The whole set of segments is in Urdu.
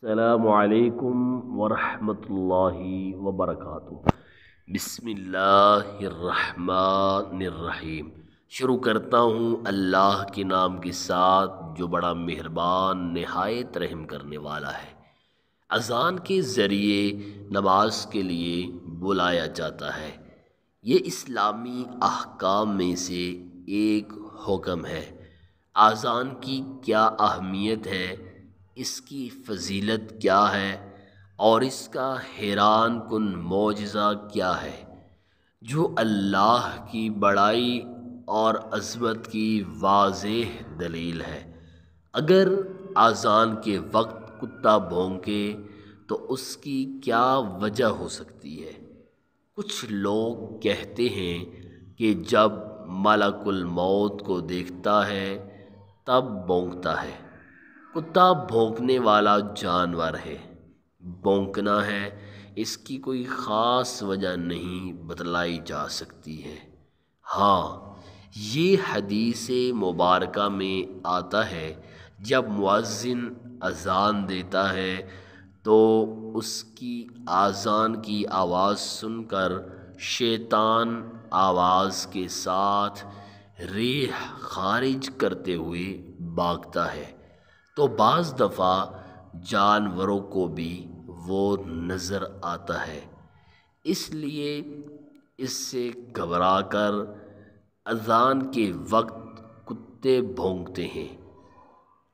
السلام علیکم ورحمۃ اللہ وبرکاتہ۔ بسم اللہ الرحمن الرحیم۔ شروع کرتا ہوں اللہ کے نام کے ساتھ جو بڑا مہربان نہایت رحم کرنے والا ہے۔ اذان کے ذریعے نماز کے لیے بلایا جاتا ہے۔ یہ اسلامی احکام میں سے ایک حکم ہے۔ اذان کی کیا اہمیت ہے، اس کی فضیلت کیا ہے اور اس کا حیران کن معجزہ کیا ہے، جو اللہ کی بڑائی اور عظمت کی واضح دلیل ہے۔ اگر اذان کے وقت کتا بھونکے تو اس کی کیا وجہ ہو سکتی ہے؟ کچھ لوگ کہتے ہیں کہ جب ملک الموت کو دیکھتا ہے تب بھونکتا ہے۔ کتا بھونکنے والا جانور ہے، بھونکنا ہے، اس کی کوئی خاص وجہ نہیں بتلائی جا سکتی ہے۔ ہاں، یہ حدیث مبارکہ میں آتا ہے جب مؤذن اذان دیتا ہے تو اس کی اذان کی آواز سن کر شیطان آواز کے ساتھ ریح خارج کرتے ہوئے بھاگتا ہے، تو بعض دفعہ جانوروں کو بھی وہ نظر آتا ہے، اس لیے اس سے گھبرا کر اذان کے وقت کتے بھونکتے ہیں۔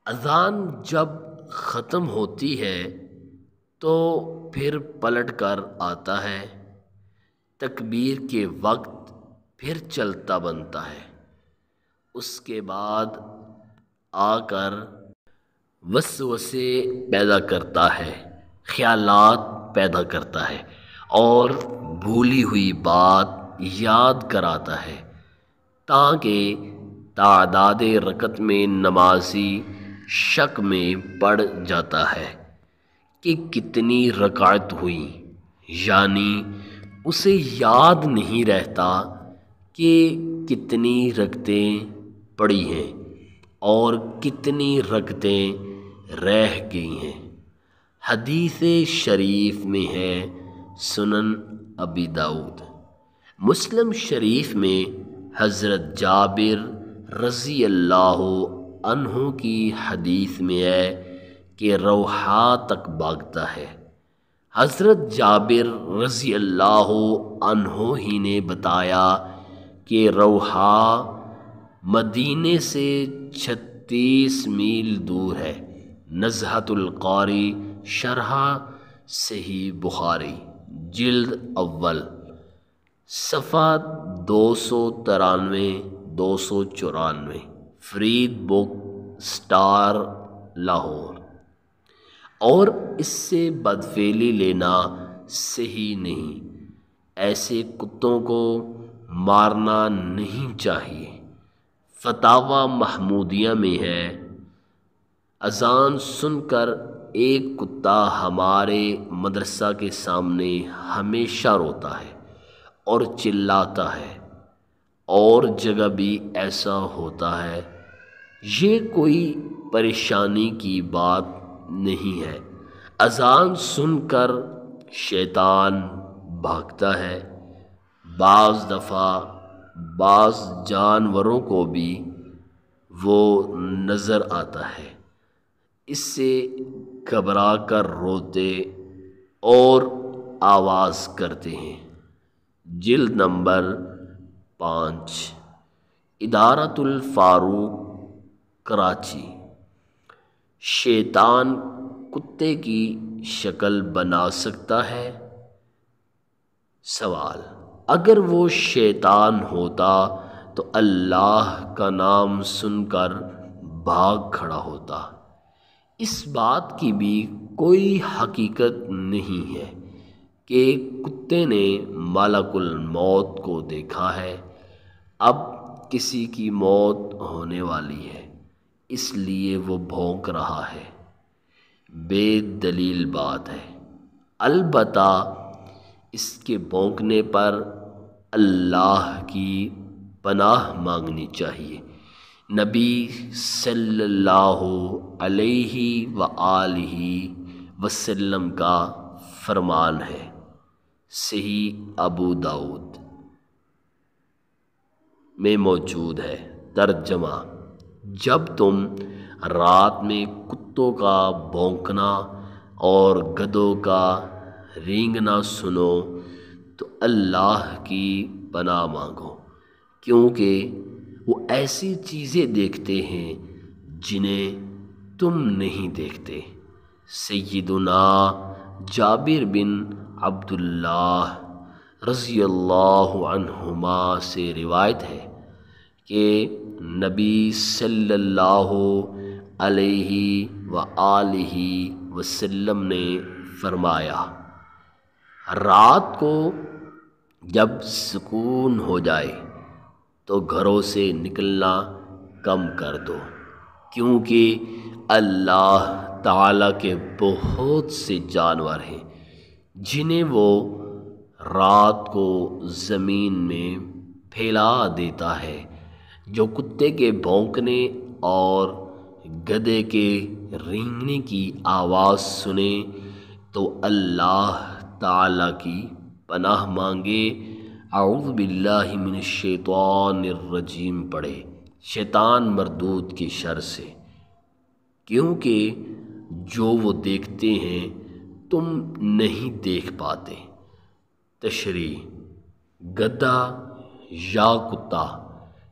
اذان جب ختم ہوتی ہے تو پھر پلٹ کر آتا ہے، تکبیر کے وقت پھر چلتا بنتا ہے، اس کے بعد آ کر وسوسے پیدا کرتا ہے، خیالات پیدا کرتا ہے اور بھولی ہوئی بات یاد کراتا ہے، تاکہ تعداد رکعت میں نمازی شک میں پڑ جاتا ہے کہ کتنی رکعت ہوئی، یعنی اسے یاد نہیں رہتا کہ کتنی رکعتیں پڑی ہیں اور کتنی رکعتیں رہ گئی ہیں۔ حدیث شریف میں ہے، سنن ابی داؤد۔ مسلم شریف میں حضرت جابر رضی اللہ عنہ کی حدیث میں ہے کہ روحا تک بھاگتا ہے۔ حضرت جابر رضی اللہ عنہ ہی نے بتایا کہ روحا مدینے سے 36 میل دور ہے۔ نزہۃ القاری شرح صحیح بخاری جلد اول صفحہ 293 294، فرید بک سٹار لاہور۔ اور اس سے بدفعلی لینا صحیح نہیں، ایسے کتوں کو مارنا نہیں چاہیے۔ فتاوی محمودیہ میں ہے، اذان سن کر ایک کتا ہمارے مدرسہ کے سامنے ہمیشہ روتا ہے اور چلاتا ہے، اور جگہ بھی ایسا ہوتا ہے۔ یہ کوئی پریشانی کی بات نہیں ہے۔ اذان سن کر شیطان بھاگتا ہے۔ بعض دفعہ بعض جانوروں کو بھی وہ نظر آتا ہے، اس سے گھبرا کر روتے اور آواز کرتے ہیں۔ جلد نمبر 5، ادارۃ الفاروق، کراچی۔ شیطان کتے کی شکل بنا سکتا ہے؟ سوال: اگر وہ شیطان ہوتا تو اللہ کا نام سن کر بھاگ کھڑا ہوتا۔ اس بات کی بھی کوئی حقیقت نہیں ہے کہ کتے نے ملک الموت کو دیکھا ہے۔ اب کسی کی موت ہونے والی ہے، اس لیے وہ بھونک رہا ہے، بے دلیل بات ہے۔ البتہ اس کے بھونکنے پر اللہ کی پناہ مانگنی چاہیے۔ نبی صلی اللہ علیہ وآلہ وسلم کا فرمان ہے۔ صحیح ابو داؤد میں موجود ہے۔ ترجمہ: جب تم رات میں کتوں کا بھونکنا اور گدھوں کا رینگنا سنو تو اللہ کی پناہ مانگو، کیونکہ وہ ایسی چیزیں دیکھتے ہیں جنہیں تم نہیں دیکھتے۔ سیدنا جابر بن عبداللہ رضی اللہ عنہما سے روایت ہے کہ نبی صلی اللہ علیہ وآلہ وسلم نے فرمایا، رات کو جب سکون ہو جائے تو گھروں سے نکلنا کم کر دو، کیونکہ اللہ تعالیٰ کے بہت سے جانور ہیں جنہیں وہ رات کو زمین میں پھیلا دیتا ہے۔ جو کتے کے بھونکنے اور گدھے کے رینگنے کی آواز سنے تو اللہ تعالیٰ کی پناہ مانگے، اعوذ باللہ من الشیطان الرجیم پڑھے، شیطان مردود کی شر سے، کیونکہ جو وہ دیکھتے ہیں تم نہیں دیکھ پاتے۔ تشریح: گدھا یا کتا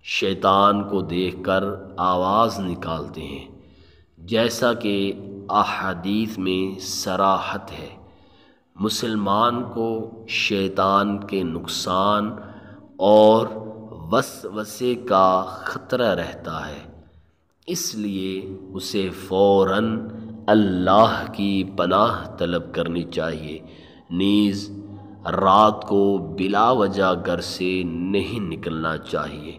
شیطان کو دیکھ کر آواز نکالتے ہیں، جیسا کہ احادیث میں صراحت ہے۔ مسلمان کو شیطان کے نقصان اور وسوسے کا خطرہ رہتا ہے، اس لیے اسے فوراً اللہ کی پناہ طلب کرنی چاہیے۔ نیز رات کو بلا وجہ گھر سے نہیں نکلنا چاہیے،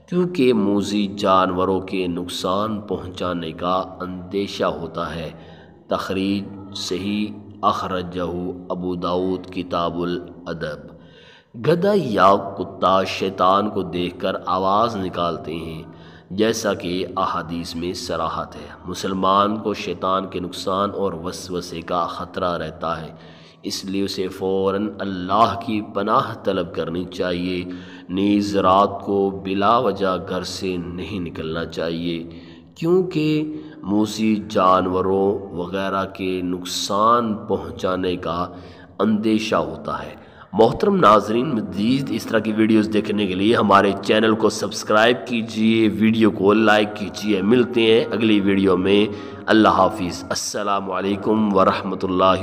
کیونکہ موذی جانوروں کے نقصان پہنچانے کا اندیشہ ہوتا ہے۔ تخریج صحیح اخرجہ ابو داؤد کتاب الادب۔ گدھا یا کتا شیطان کو دیکھ کر آواز نکالتے ہیں، جیسا کہ احادیث میں صراحت ہے۔ مسلمان کو شیطان کے نقصان اور وسوسے کا خطرہ رہتا ہے، اس لیے اسے فوراً اللہ کی پناہ طلب کرنی چاہیے۔ نیز رات کو بلا وجہ گھر سے نہیں نکلنا چاہیے، کیونکہ موذی جانوروں وغیرہ کے نقصان پہنچانے کا اندیشہ ہوتا ہے۔ محترم ناظرین، مزید اس طرح کی ویڈیوز دیکھنے کے لیے ہمارے چینل کو سبسکرائب کیجیے، ویڈیو کو لائک کیجیے۔ ملتے ہیں اگلی ویڈیو میں۔ اللہ حافظ۔ السلام علیکم ورحمۃ اللہ۔